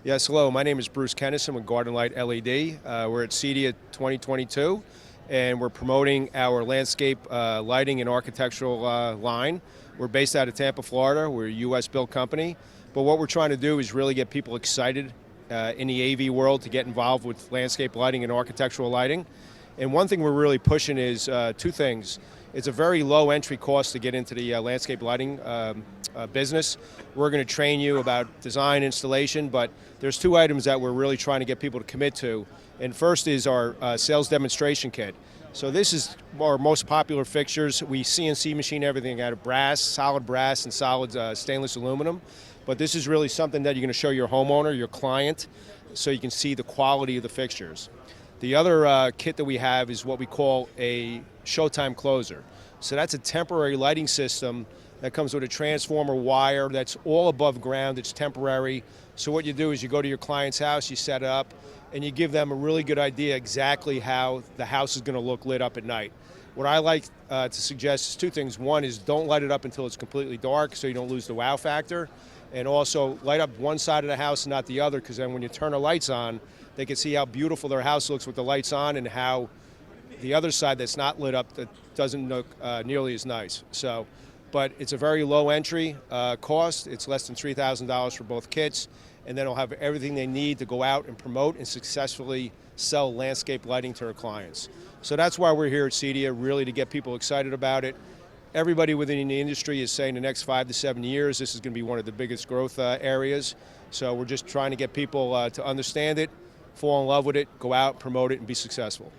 Yes, hello. My name is Bruce Kennison with Garden Light LED. We're at CEDIA 2022, and we're promoting our landscape lighting and architectural line. We're based out of Tampa, Florida. We're a U.S.-built company, but what we're trying to do is really get people excited in the AV world to get involved with landscape lighting and architectural lighting. And one thing we're really pushing is two things. It's a very low entry cost to get into the landscape lighting business. We're going to train you about design, installation, but there's two items that we're really trying to get people to commit to. And first is our sales demonstration kit. So this is our most popular fixtures. We CNC machine everything out of brass, solid brass, and solid stainless aluminum. But this is really something that you're going to show your homeowner, your client, so you can see the quality of the fixtures. The other kit that we have is what we call a Showtime closer. So that's a temporary lighting system that comes with a transformer wire that's all above ground. It's temporary. So what you do is you go to your client's house, you set it up, and you give them a really good idea exactly how the house is going to look lit up at night. What I like to suggest is two things. One is don't light it up until it's completely dark so you don't lose the wow factor. And also light up one side of the house and not the other, because then when you turn the lights on, they can see how beautiful their house looks with the lights on and how the other side that's not lit up that doesn't look nearly as nice. So, but it's a very low entry cost. It's less than $3,000 for both kits, and then they'll have everything they need to go out and promote and successfully sell landscape lighting to their clients. So that's why we're here at CEDIA, really to get people excited about it. Everybody within the industry is saying the next 5 to 7 years, this is going to be one of the biggest growth areas. So we're just trying to get people to understand it, fall in love with it, go out, promote it, and be successful.